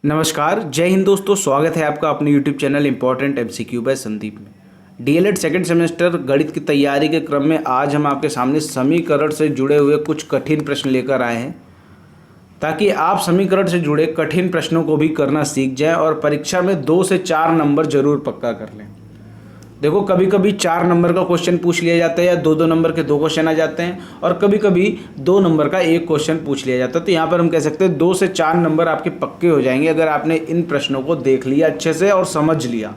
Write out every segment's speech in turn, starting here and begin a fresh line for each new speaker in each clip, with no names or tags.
नमस्कार, जय हिंद दोस्तों। स्वागत है आपका अपने YouTube channel important MCQ by Sandeep में। DLED सेकंड सेमेस्टर गणित की तैयारी के क्रम में आज हम आपके सामने समीकरण से जुड़े हुए कुछ कठिन प्रश्न लेकर आए हैं, ताकि आप समीकरण से जुड़े कठिन प्रश्नों को भी करना सीख जाएं और परीक्षा में 2 से 4 नंबर जरूर पक्का कर लें। देखो, कभी कभी 4 नंबर का क्वेश्चन पूछ लिया जाता है या 2-2 नंबर के 2 क्वेश्चन आ जाते हैं, और कभी कभी 2 नंबर का 1 क्वेश्चन पूछ लिया जाता है। तो यहाँ पर हम कह सकते हैं 2 से 4 नंबर आपके पक्के हो जाएंगे अगर आपने इन प्रश्नों को देख लिया अच्छे से और समझ लिया।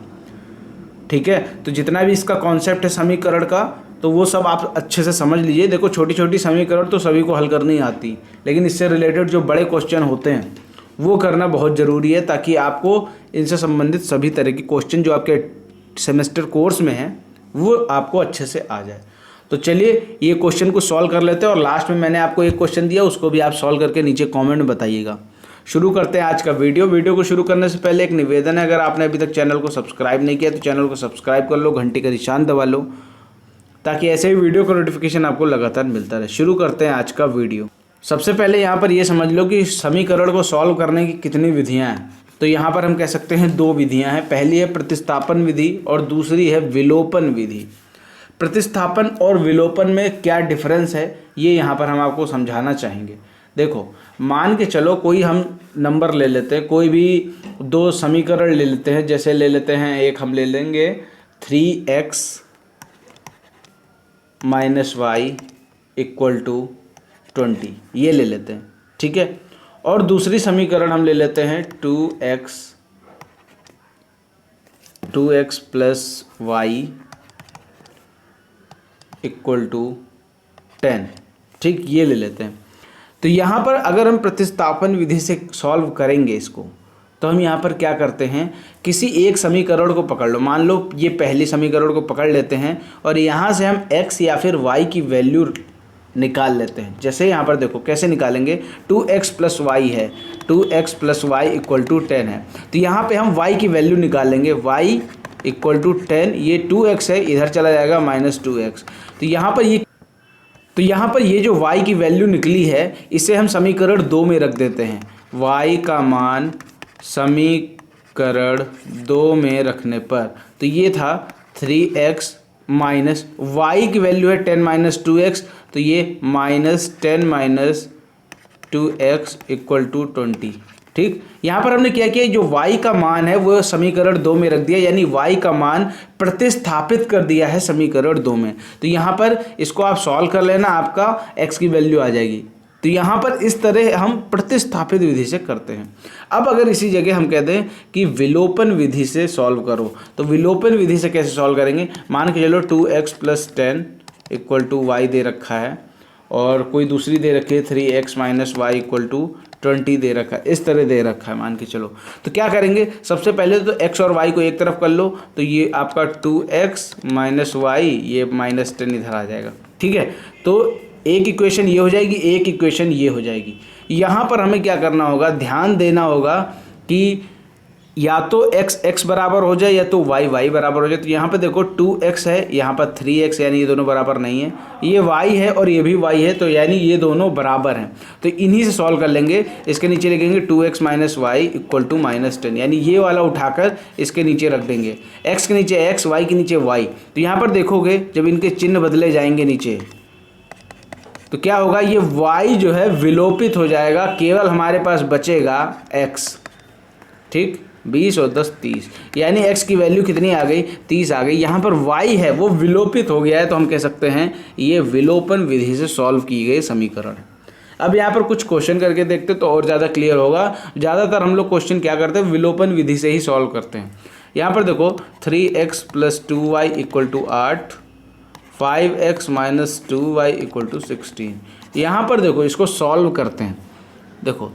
ठीक है, तो जितना भी इसका कॉन्सेप्ट है समीकरण का, तो वो सब आप अच्छे से समझ लीजिए। देखो, छोटी छोटी समीकरण तो सभी को हल करनी आती, लेकिन इससे रिलेटेड जो बड़े क्वेश्चन होते हैं वो करना बहुत ज़रूरी है, ताकि आपको इनसे संबंधित सभी तरह के क्वेश्चन जो आपके सेमेस्टर कोर्स में है वो आपको अच्छे से आ जाए। तो चलिए ये क्वेश्चन को सॉल्व कर लेते हैं, और लास्ट में मैंने आपको एक क्वेश्चन दिया, उसको भी आप सॉल्व करके नीचे कमेंट में बताइएगा। शुरू करते हैं आज का वीडियो को शुरू करने से पहले एक निवेदन है, अगर आपने अभी तक चैनल को सब्सक्राइब नहीं किया तो चैनल को सब्सक्राइब कर लो, घंटी का निशान दबा लो, ताकि ऐसे ही वीडियो का नोटिफिकेशन आपको लगातार मिलता रहे। शुरू करते हैं आज का वीडियो। सबसे पहले यहाँ पर ये समझ लो कि समीकरण को सॉल्व करने की कितनी विधियाँ हैं। तो यहाँ पर हम कह सकते हैं 2 विधियाँ हैं। पहली है प्रतिस्थापन विधि और दूसरी है विलोपन विधि। प्रतिस्थापन और विलोपन में क्या डिफरेंस है ये यहाँ पर हम आपको समझाना चाहेंगे। देखो, मान के चलो कोई हम नंबर ले लेते हैं, कोई भी 2 समीकरण ले लेते हैं। जैसे ले लेते हैं, एक हम ले लेंगे 3x - y = 20, ये ले लेते हैं। ठीक है, और दूसरी समीकरण हम ले लेते हैं 2x + y = 10। ठीक, ये ले लेते हैं। तो यहाँ पर अगर हम प्रतिस्थापन विधि से सॉल्व करेंगे इसको, तो हम यहाँ पर क्या करते हैं, किसी एक समीकरण को पकड़ लो। मान लो ये पहली समीकरण को पकड़ लेते हैं और यहाँ से हम x या फिर y की वैल्यू निकाल लेते हैं। जैसे यहाँ पर देखो कैसे निकालेंगे, 2x + y है, 2x + y = 10 है। तो यहाँ पे हम y की वैल्यू निकालेंगे, y = 10। ये 2x है, इधर चला जाएगा -2x। तो यहाँ पर ये जो y की वैल्यू निकली है, इसे हम समीकरण 2 में रख देते हैं। y का मान समीकरण 2 में रखने पर, तो ये था 3x माइनस y की वैल्यू है 10 - 2x, तो ये -10 - 2x = 20। ठीक, यहाँ पर हमने क्या किया, जो y का मान है वो समीकरण 2 में रख दिया, यानी y का मान प्रतिस्थापित कर दिया है समीकरण 2 में। तो यहाँ पर इसको आप सॉल्व कर लेना, आपका x की वैल्यू आ जाएगी। तो यहाँ पर इस तरह हम प्रतिस्थापित विधि से करते हैं। अब अगर इसी जगह हम कहते हैं कि विलोपन विधि से सॉल्व करो, तो विलोपन विधि से कैसे सॉल्व करेंगे। मान के चलो 2x + 10 = y दे रखा है, और कोई दूसरी दे रखी है 3x - y = 20 दे रखा है, इस तरह दे रखा है मान के चलो। तो क्या करेंगे, सबसे पहले तो x और y को एक तरफ कर लो, तो ये आपका 2x - y, ये -10 इधर आ जाएगा। ठीक है, तो एक इक्वेशन ये हो जाएगी, एक इक्वेशन ये हो जाएगी। यहाँ पर हमें क्या करना होगा, ध्यान देना होगा कि या तो x बराबर हो जाए या तो y बराबर हो जाए। तो यहाँ पे देखो 2x है, यहाँ पर 3x, यानी ये दोनों बराबर नहीं है। ये y है और ये भी y है, तो यानी ये दोनों बराबर हैं। तो इन्हीं से सॉल्व कर लेंगे। इसके नीचे लिखेंगे 2x - y = -10, यानी ये वाला उठाकर इसके नीचे रख देंगे। x के नीचे x, y के नीचे y। तो यहाँ पर देखोगे जब इनके चिन्ह बदले जाएंगे नीचे, तो क्या होगा, ये y जो है विलोपित हो जाएगा, केवल हमारे पास बचेगा x। ठीक, 20 और 10 30, यानी x की वैल्यू कितनी आ गई, 30 आ गई। यहाँ पर y है वो विलोपित हो गया है, तो हम कह सकते हैं ये विलोपन विधि से सॉल्व की गई समीकरण है। अब यहाँ पर कुछ क्वेश्चन करके देखते तो और ज़्यादा क्लियर होगा। ज़्यादातर हम लोग क्वेश्चन क्या करते हैं, विलोपन विधि से ही सॉल्व करते हैं। यहाँ पर देखो 3x + 2y = 8, 5x - 2y = 16। यहाँ पर देखो इसको सॉल्व करते हैं। देखो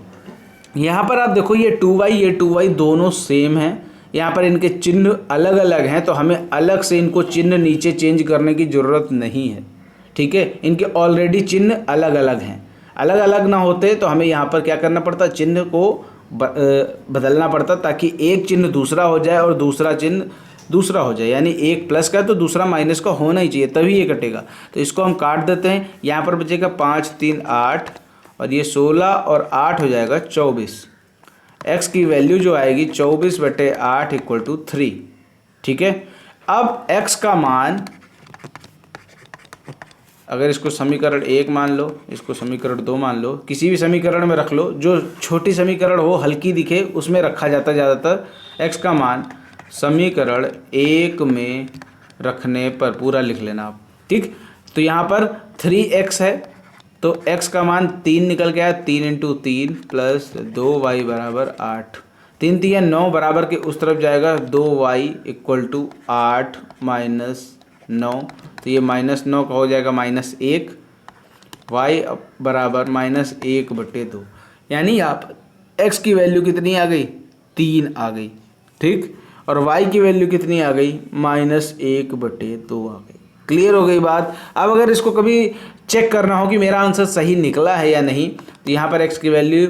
यहाँ पर आप देखो, ये 2y दोनों सेम हैं। यहाँ पर इनके चिन्ह अलग अलग हैं, तो हमें अलग से इनको चिन्ह नीचे चेंज करने की ज़रूरत नहीं है। ठीक है, इनके ऑलरेडी चिन्ह अलग अलग हैं। अलग अलग ना होते तो हमें यहाँ पर क्या करना पड़ता, चिन्ह को बदलना पड़ता, ताकि एक चिन्ह दूसरा हो जाए और दूसरा चिन्ह दूसरा हो जाए। यानी एक प्लस का तो दूसरा माइनस का होना ही चाहिए, तभी ये कटेगा। तो इसको हम काट देते हैं। यहाँ पर बचेगा 5 3 8, और ये 16 और 8 हो जाएगा 24। x की वैल्यू जो आएगी 24/8 = 3। ठीक है, अब x का मान, अगर इसको समीकरण 1 मान लो, इसको समीकरण 2 मान लो, किसी भी समीकरण में रख लो, जो छोटी समीकरण हो, हल्की दिखे, उसमें रखा जाता है ज़्यादातर। x का मान समीकरण 1 में रखने पर पूरा लिख लेना आप। ठीक, तो यहाँ पर 3x है, तो x का मान 3 निकल के आया, 3 × 3 + 2y = 8। 3 × 3 = 9, बराबर के उस तरफ जाएगा, 2y = 8 - 9, तो ये -9 का हो जाएगा -1, y बराबर -1/2। यानी आप x की वैल्यू कितनी आ गई, 3 आ गई। ठीक, और y की वैल्यू कितनी आ गई, -1/2 आ गई। क्लियर हो गई बात। अब अगर इसको कभी चेक करना हो कि मेरा आंसर सही निकला है या नहीं, तो यहाँ पर x की वैल्यू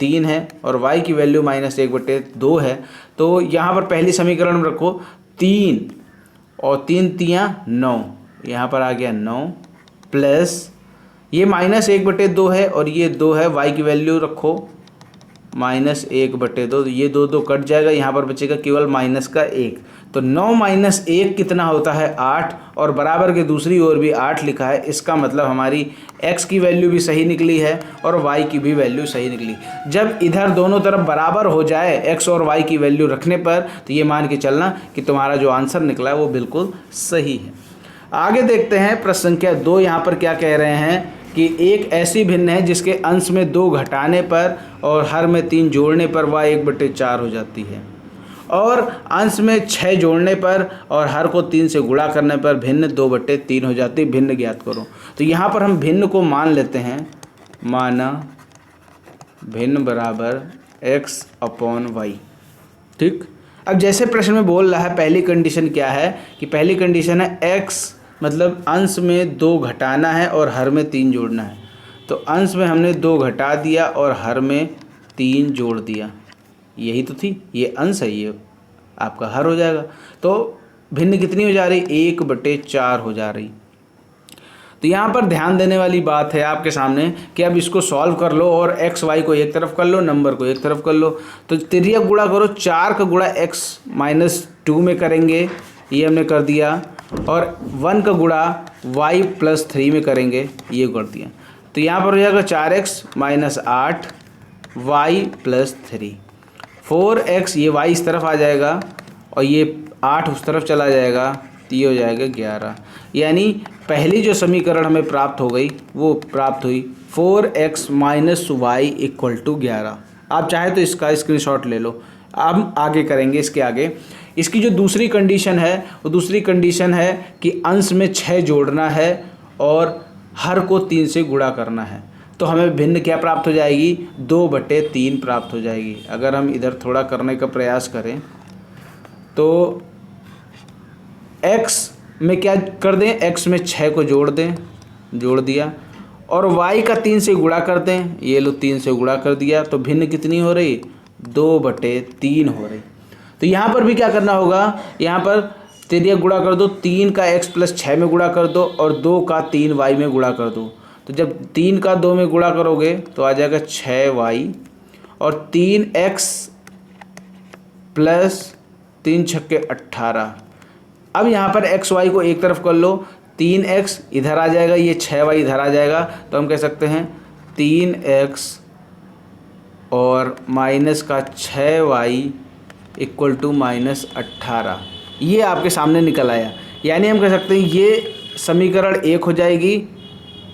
3 है और y की वैल्यू -1/2 है, तो यहाँ पर पहली समीकरण में रखो 3 और 3 × 3 = 9, यहाँ पर आ गया 9 प्लस ये -1/2 है और ये 2 है, y की वैल्यू रखो -1/2, ये 2 कट जाएगा, यहाँ पर बचेगा केवल माइनस का 1। तो 9 - 1 कितना होता है, 8, और बराबर के दूसरी ओर भी 8 लिखा है। इसका मतलब हमारी x की वैल्यू भी सही निकली है और y की भी वैल्यू सही निकली। जब इधर दोनों तरफ बराबर हो जाए x और y की वैल्यू रखने पर, तो ये मान के चलना कि तुम्हारा जो आंसर निकला है वो बिल्कुल सही है। आगे देखते हैं प्रश्न संख्या 2। यहाँ पर क्या कह रहे हैं कि एक ऐसी भिन्न है जिसके अंश में 2 घटाने पर और हर में 3 जोड़ने पर वह 1/4 हो जाती है, और अंश में 6 जोड़ने पर और हर को 3 से गुणा करने पर भिन्न 2/3 हो जाती है। भिन्न ज्ञात करो। तो यहाँ पर हम भिन्न को मान लेते हैं, माना भिन्न बराबर x/y। ठीक, अब जैसे प्रश्न में बोल रहा है, पहली कंडीशन क्या है कि पहली कंडीशन है x मतलब अंश में 2 घटाना है और हर में 3 जोड़ना है। तो अंश में हमने 2 घटा दिया और हर में 3 जोड़ दिया, यही तो थी, ये अंश है, ये आपका हर हो जाएगा। तो भिन्न कितनी हो जा रही, 1/4 हो जा रही। तो यहाँ पर ध्यान देने वाली बात है आपके सामने कि अब इसको सॉल्व कर लो और x y को एक तरफ कर लो, नंबर को एक तरफ कर लो। तो तिर्यक गुणा करो, 4 का गुणा x - 2 में करेंगे, ये हमने कर दिया, और 1 का गुणा y + 3 में करेंगे, ये कर दिया। तो यहाँ पर हो जाएगा 4x - 8 y + 3, 4x, ये y इस तरफ आ जाएगा और ये 8 उस तरफ चला जाएगा, तो ये हो जाएगा 11। यानी पहली जो समीकरण हमें प्राप्त हो गई वो प्राप्त हुई 4x - y = 11। आप चाहे तो इसका स्क्रीनशॉट ले लो। अब आगे करेंगे, इसके आगे इसकी जो दूसरी कंडीशन है वो दूसरी कंडीशन है कि अंश में 6 जोड़ना है और हर को 3 से गुणा करना है। तो हमें भिन्न क्या प्राप्त हो जाएगी, 2/3 प्राप्त हो जाएगी। अगर हम इधर थोड़ा करने का प्रयास करें तो x में क्या कर दें, x में 6 को जोड़ दें, जोड़ दिया, और y का 3 से गुणा कर दें, ये लो 3 से गुणा कर दिया, तो भिन्न कितनी हो रही, 2/3 हो रही। तो यहाँ पर भी क्या करना होगा, यहाँ पर तिर्यक गुणा कर दो, 3 का x + 6 में गुणा कर दो और 2 का 3y में गुणा कर दो। तो जब 3 का 2 में गुणा करोगे तो आ जाएगा 6y, और 3x + 3 × 6 = 18। अब यहाँ पर x y को एक तरफ कर लो, 3x इधर आ जाएगा, ये 6y इधर आ जाएगा, तो हम कह सकते हैं 3x और माइनस का 6y = -18। ये आपके सामने निकल आया। यानी हम कह सकते हैं ये समीकरण 1 हो जाएगी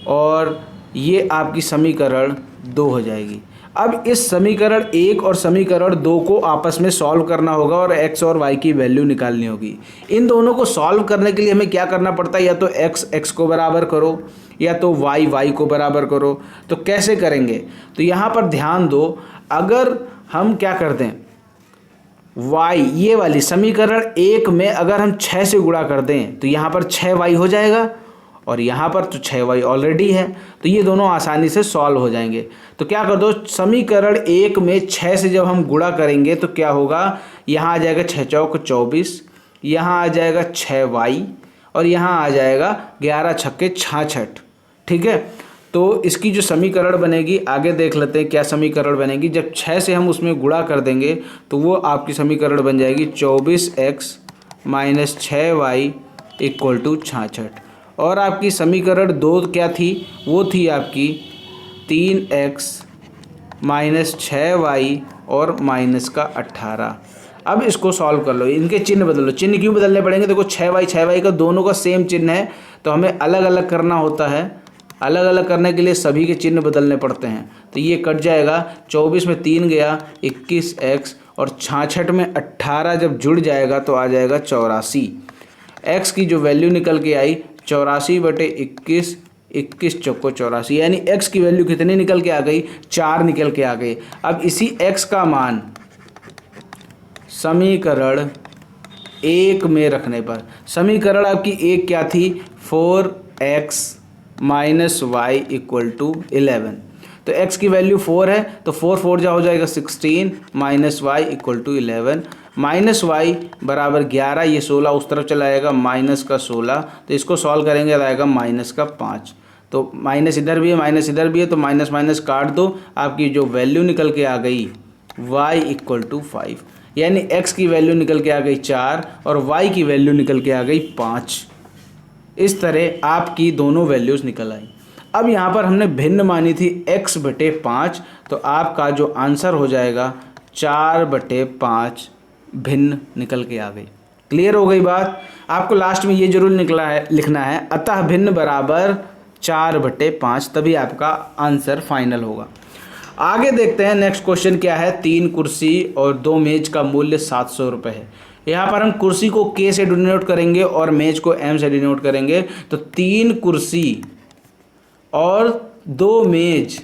और ये आपकी समीकरण 2 हो जाएगी। अब इस समीकरण 1 और समीकरण 2 को आपस में सॉल्व करना होगा और x और y की वैल्यू निकालनी होगी। इन दोनों को सॉल्व करने के लिए हमें क्या करना पड़ता है, या तो x को बराबर करो या तो y को बराबर करो। तो कैसे करेंगे, तो यहाँ पर ध्यान दो, अगर हम क्या कर दें, y ये वाली समीकरण 1 में अगर हम 6 से गुणा कर दें तो यहाँ पर 6y हो जाएगा और यहाँ पर तो 6y ऑलरेडी है, तो ये दोनों आसानी से सॉल्व हो जाएंगे। तो क्या कर दो, समीकरण 1 में 6 से जब हम गुणा करेंगे तो क्या होगा, यहाँ आ जाएगा 6 चौक 24, यहाँ आ जाएगा 6y और यहाँ आ जाएगा 11 छक्के 66। ठीक है, तो इसकी जो समीकरण बनेगी आगे देख लेते हैं क्या समीकरण बनेगी। जब 6 से हम उसमें गुणा कर देंगे तो वो आपकी समीकरण बन जाएगी 24x minus 6y equal to 66। और आपकी समीकरण 2 क्या थी, वो थी आपकी 3x माइनस 6y और माइनस का 18। अब इसको सॉल्व कर लो, इनके चिन्ह बदल लो। चिन्ह क्यों बदलने पड़ेंगे, देखो 6y का दोनों का सेम चिन्ह है तो हमें अलग अलग करना होता है। अलग अलग करने के लिए सभी के चिन्ह बदलने पड़ते हैं। तो ये कट जाएगा, 24 में 3 गया 21x और 66 में 18 जब जुड़ जाएगा तो आ जाएगा 84। x की जो वैल्यू निकल के आई 84/21, 21 चौको 84, यानी x की वैल्यू कितनी निकल के आ गई, 4 निकल के आ गई। अब इसी x का मान समीकरण 1 में रखने पर, समीकरण आपकी 1 क्या थी, 4x minus Y equal to 11। तो x की वैल्यू 4 है तो 4 4 जा हो जाएगा 16 minus Y equal to 11। Minus Y बराबर 11, ये 16 उस तरफ चला जाएगा माइनस का 16, तो इसको सॉल्व करेंगे तो आएगा माइनस का 5। तो माइनस इधर भी है माइनस इधर भी है तो माइनस माइनस काट दो, आपकी जो वैल्यू निकल के आ गई y इक्वल टू 5, यानी x की वैल्यू निकल के आ गई 4 और y की वैल्यू निकल के आ गई 5। इस तरह आपकी दोनों वैल्यूज़ निकल आई। अब यहाँ पर हमने भिन्न मानी थी x/5, तो आपका जो आंसर हो जाएगा 4/5 भिन्न निकल के आ गई। क्लियर हो गई बात। आपको लास्ट में ये जरूर लिखना है अतः भिन्न बराबर 4/5, तभी आपका आंसर फाइनल होगा। आगे देखते हैं नेक्स्ट क्वेश्चन क्या है। 3 कुर्सी और 2 मेज का मूल्य 700 रुपये है। यहाँ पर हम कुर्सी को K से डिनोट करेंगे और मेज को M से डिनोट करेंगे। तो 3 कुर्सी और 2 मेज,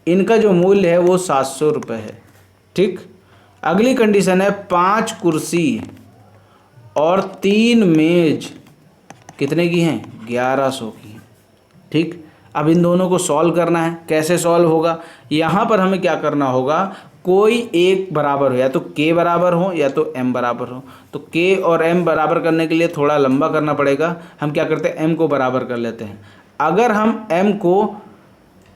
इनका जो मूल्य है वो 700 रुपये है। ठीक, अगली कंडीशन है 5 कुर्सी और 3 मेज कितने की हैं, 1100 की। ठीक, अब इन दोनों को सॉल्व करना है। कैसे सॉल्व होगा, यहाँ पर हमें क्या करना होगा, कोई एक बराबर हो, या तो K बराबर हो या तो M बराबर हो। तो K और M बराबर करने के लिए थोड़ा लंबा करना पड़ेगा। हम क्या करते हैं, M को बराबर कर लेते हैं। अगर हम M को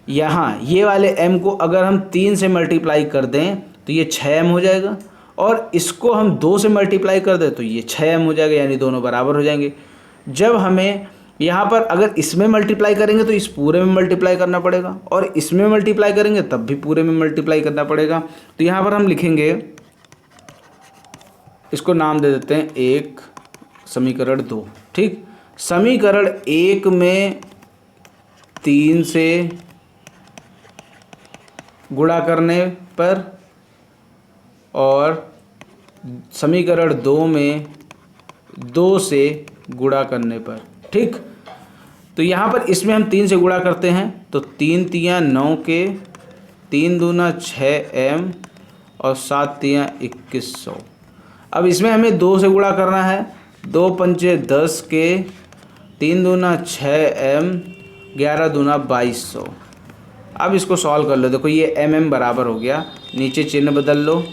यहाँ ये वाले M को अगर हम 3 से मल्टीप्लाई कर दें तो ये 6M हो जाएगा, और इसको हम 2 से मल्टीप्लाई कर दें तो ये 6M हो जाएगा, यानी दोनों बराबर हो जाएंगे। जब हमें यहाँ पर अगर इसमें मल्टीप्लाई करेंगे तो इस पूरे में मल्टीप्लाई करना पड़ेगा, और इसमें मल्टीप्लाई करेंगे तब भी पूरे में मल्टीप्लाई करना पड़ेगा। तो यहाँ पर हम लिखेंगे, इसको नाम दे देते हैं 1 समीकरण 2। ठीक, समीकरण 1 में 3 से गुणा करने पर और समीकरण 2 में 2 से गुणा करने पर। ठीक, तो यहाँ पर इसमें हम 3 से गुणा करते हैं तो 3 तियाँ 9 के, 3 दूना 6M और 7 तियाँ 2100। अब इसमें हमें 2 से गुणा करना है, 2 पंचे 10 के, 3 दूना 6M, 11 दूना 2200। अब इसको सॉल्व कर लो। देखो ये MM बराबर हो गया, नीचे चिन्ह बदल लो,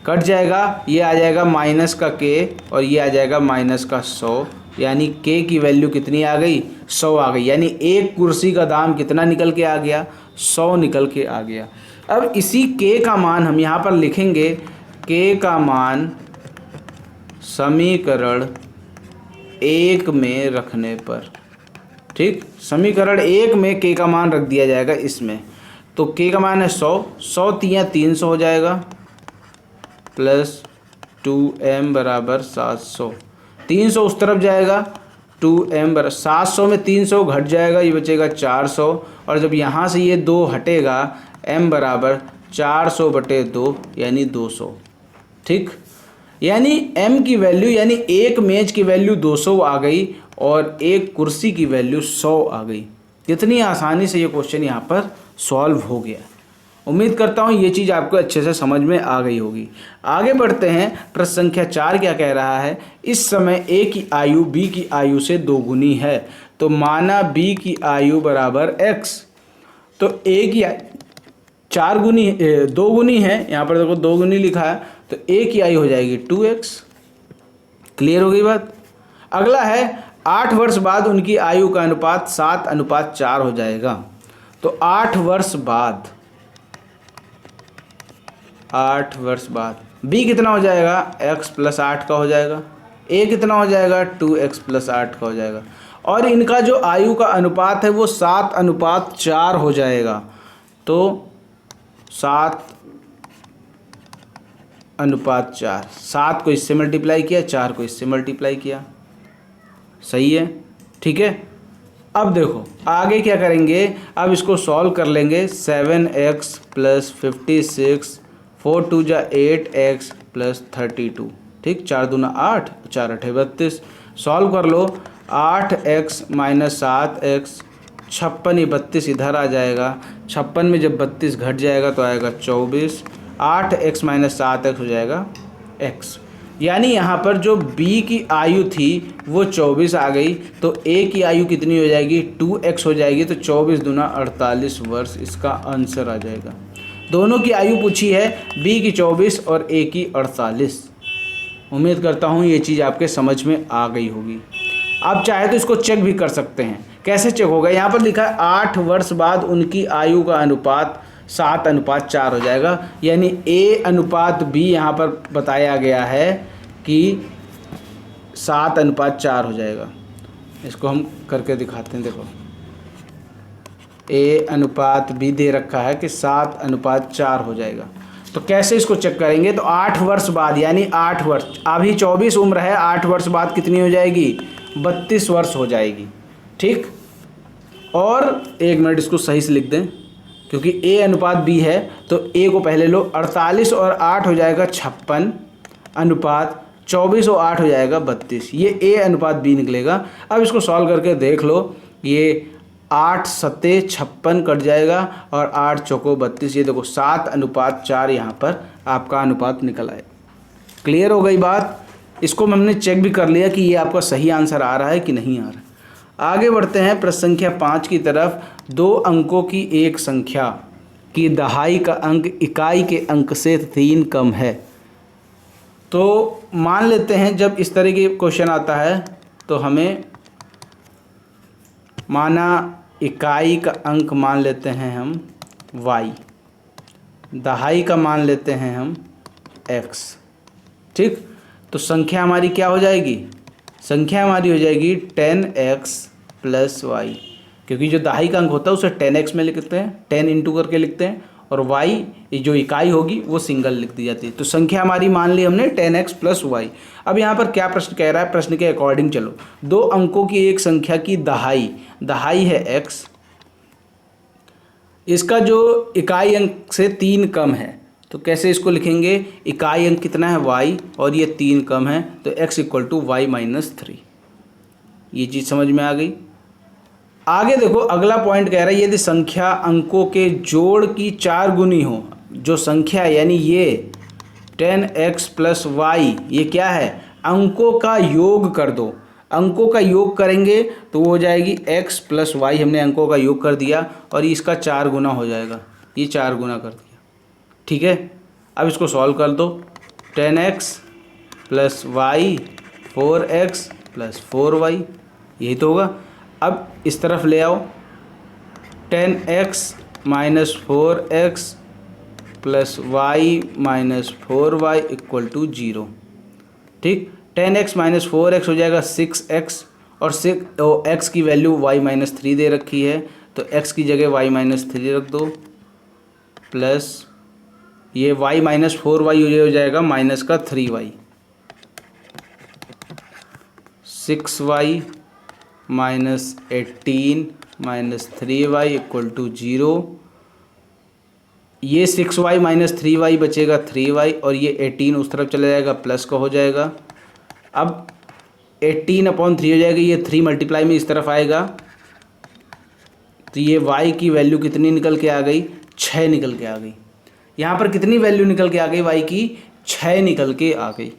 कट जाएगा, ये आ जाएगा माइनस का K और ये आ जाएगा माइनस का 100, यानी K की वैल्यू कितनी आ गई, 100 आ गई। यानी एक कुर्सी का दाम कितना निकल के आ गया, 100 निकल के आ गया। अब इसी K का मान हम यहाँ पर लिखेंगे, K का मान समीकरण 1 में रखने पर। ठीक, समीकरण 1 में K का मान रख दिया जाएगा इसमें। तो K का मान है 100, 100 तियाँ 300 हो जाएगा प्लस 2M बराबर 700। 300 उस तरफ जाएगा, 2M बराबर 700 में 300 घट जाएगा, ये बचेगा 400, और जब यहाँ से ये 2 हटेगा M बराबर 400/2 यानी 200। ठीक, यानी M की वैल्यू, यानी एक मेज की वैल्यू 200 आ गई और एक कुर्सी की वैल्यू 100 आ गई। कितनी आसानी से ये क्वेश्चन यहाँ पर सॉल्व हो गया। उम्मीद करता हूँ ये चीज़ आपको अच्छे से समझ में आ गई होगी। आगे बढ़ते हैं, प्रश्न संख्या 4 क्या कह रहा है। इस समय A की आयु B की आयु से 2 गुनी है, तो माना B की आयु बराबर x। तो A की 2 गुनी है, यहाँ पर देखो 2 गुनी लिखा है, तो A की आयु हो जाएगी 2x। क्लियर हो गई बात। अगला है 8 वर्ष बाद उनकी आयु का अनुपात 7:4 हो जाएगा। तो 8 वर्ष बाद b कितना हो जाएगा, x + 8 का हो जाएगा। a कितना हो जाएगा, 2x + 8 का हो जाएगा। और इनका जो आयु का अनुपात है वो 7:4 हो जाएगा। तो 7:4, 7 को इससे मल्टीप्लाई किया, 4 को इससे मल्टीप्लाई किया, सही है, ठीक है। अब देखो आगे क्या करेंगे, अब इसको सॉल्व कर लेंगे। 7x + 56, 4 2 जा 8x + 32, ठीक, 4 दूना 8, 4 8 32। सॉल्व कर लो। 8x - 7x, 56 32 इधर आ जाएगा। 56 में जब 32 घट जाएगा तो आएगा 24। 8x - 7x हो जाएगा x। यानी यहाँ पर जो b की आयु थी वो 24 आ गई, तो a की आयु कितनी हो जाएगी, 2x हो जाएगी। तो 24 दूना 48 वर्ष इसका आंसर आ जाएगा। दोनों की आयु पूछी है, b की 24 और a की 48। उम्मीद करता हूँ ये चीज़ आपके समझ में आ गई होगी। आप चाहे तो इसको चेक भी कर सकते हैं। कैसे चेक होगा, यहाँ पर लिखा है 8 वर्ष बाद उनकी आयु का अनुपात 7:4 हो जाएगा। यानी a/b यहाँ पर बताया गया है कि 7:4 हो जाएगा। इसको हम करके दिखाते हैं। देखो a/b दे रखा है कि 7:4 हो जाएगा। तो कैसे इसको चेक करेंगे, तो 8 वर्ष बाद, यानी 8 वर्ष, अभी 24 उम्र है, 8 वर्ष बाद कितनी हो जाएगी, 32 वर्ष हो जाएगी, ठीक। और 1 मिनट इसको सही से लिख दें, क्योंकि a/b है तो a को पहले लो। 48 और 8 हो जाएगा 56, अनुपात 24 और 8 हो जाएगा 32। ये a/b निकलेगा। अब इसको सॉल्व करके देख लो, ये 8 सत्ते 56 कट जाएगा और 8 चौको 32। ये देखो 7:4 यहाँ पर आपका अनुपात निकल आए। क्लियर हो गई बात। इसको हमने चेक भी कर लिया कि ये आपका सही आंसर आ रहा है कि नहीं आ रहा। आगे बढ़ते हैं प्रश्न संख्या 5 की तरफ। 2 अंकों की एक संख्या की दहाई का अंक इकाई के अंक से 3 कम है। तो मान लेते हैं जब इस तरह के क्वेश्चन आता है तो हमें माना इकाई का अंक मान लेते हैं हम y, दहाई का मान लेते हैं हम x, ठीक। तो संख्या हमारी क्या हो जाएगी, संख्या हमारी हो जाएगी 10x + y, क्योंकि जो दहाई का अंक होता है उसे 10x में लिखते हैं, 10 इंटू करके लिखते हैं, और y जो इकाई होगी वो सिंगल लिख दी जाती है। तो संख्या हमारी मान ली हमने 10x + y। अब यहाँ पर क्या प्रश्न कह रहा है, प्रश्न के अकॉर्डिंग चलो। 2 अंकों की एक संख्या की दहाई, दहाई है x, इसका जो इकाई अंक से 3 कम है, तो कैसे इसको लिखेंगे, इकाई अंक कितना है y और ये 3 कम है, तो x = y - 3। ये चीज़ समझ में आ गई। आगे देखो अगला पॉइंट कह रहा है यदि संख्या अंकों के जोड़ की 4 गुनी हो, जो संख्या यानी ये 10x + y, ये क्या है, अंकों का योग कर दो। अंकों का योग करेंगे तो वो हो जाएगी x + y, हमने अंकों का योग कर दिया और इसका 4 गुना हो जाएगा, ये 4 गुना कर दिया, ठीक है। अब इसको सॉल्व कर दो। 10x + y 4x + 4y, यही तो होगा। अब इस तरफ ले आओ, 10x - 4x + y - 4y = 0, ठीक। 10x - 4x हो जाएगा 6x, और x की वैल्यू y - 3 दे रखी है, तो x की जगह y - 3 रख दो, प्लस ये y - 4y हो जाएगा -3y, 6y - 18 - 3y = 0। ये 6y - 3y बचेगा 3y, और ये 18 उस तरफ चला जाएगा, प्लस का हो जाएगा। अब 18/3 हो जाएगा, ये 3 मल्टीप्लाई में इस तरफ आएगा, तो ये y की वैल्यू कितनी निकल के आ गई, 6 निकल के आ गई। यहाँ पर कितनी वैल्यू निकल के आ गई, y की 6 निकल के आ गई।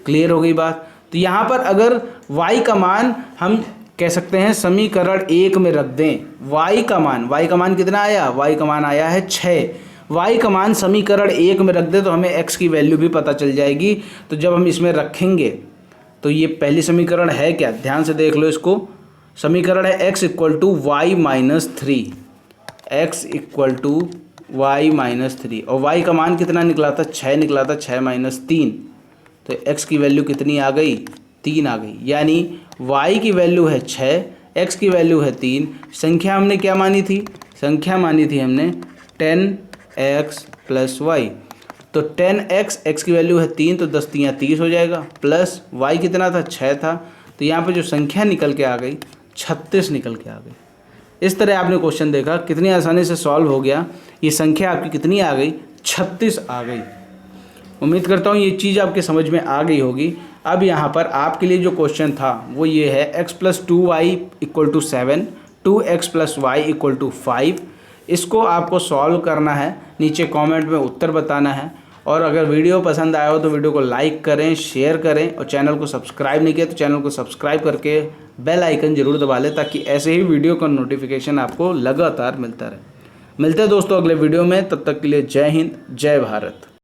क्लियर हो गई बात। तो यहाँ पर अगर y का मान हम कह सकते हैं समीकरण 1 में रख दें, y का मान कितना आया, y का मान आया है 6। y का मान समीकरण 1 में रख दें तो हमें x की वैल्यू भी पता चल जाएगी। तो जब हम इसमें रखेंगे तो ये पहली समीकरण है क्या, ध्यान से देख लो इसको। समीकरण है x equal to Y minus three, X equal to Y minus three, और y का मान कितना निकला था, 6 निकला था, 6 माइनस 3, तो x की वैल्यू कितनी आ गई, 3 आ गई। यानी y की वैल्यू है 6, x की वैल्यू है 3। संख्या हमने क्या मानी थी, संख्या मानी थी हमने 10x प्लस वाई। तो 10x, x की वैल्यू है 3, तो 10 3 30 हो जाएगा, प्लस y कितना था, 6 था, तो यहाँ पे जो संख्या निकल के आ गई 36 निकल के आ गई। इस तरह आपने क्वेश्चन देखा, कितनी आसानी से सॉल्व हो गया। ये संख्या आपकी कितनी आ गई, 36 आ गई। उम्मीद करता हूँ ये चीज़ आपके समझ में आ गई होगी। अब यहाँ पर आपके लिए जो क्वेश्चन था वो ये है, x plus 2y equal to 7, 2x plus Y equal to 5। इसको आपको सॉल्व करना है, नीचे कमेंट में उत्तर बताना है। और अगर वीडियो पसंद आया हो तो वीडियो को लाइक करें, शेयर करें, और चैनल को सब्सक्राइब नहीं किया तो चैनल को सब्सक्राइब करके बेल आइकन जरूर दबा लें, ताकि ऐसे ही वीडियो का नोटिफिकेशन आपको लगातार मिलता रहे। मिलते हैं दोस्तों अगले वीडियो में, तब तक के लिए जय हिंद, जय भारत।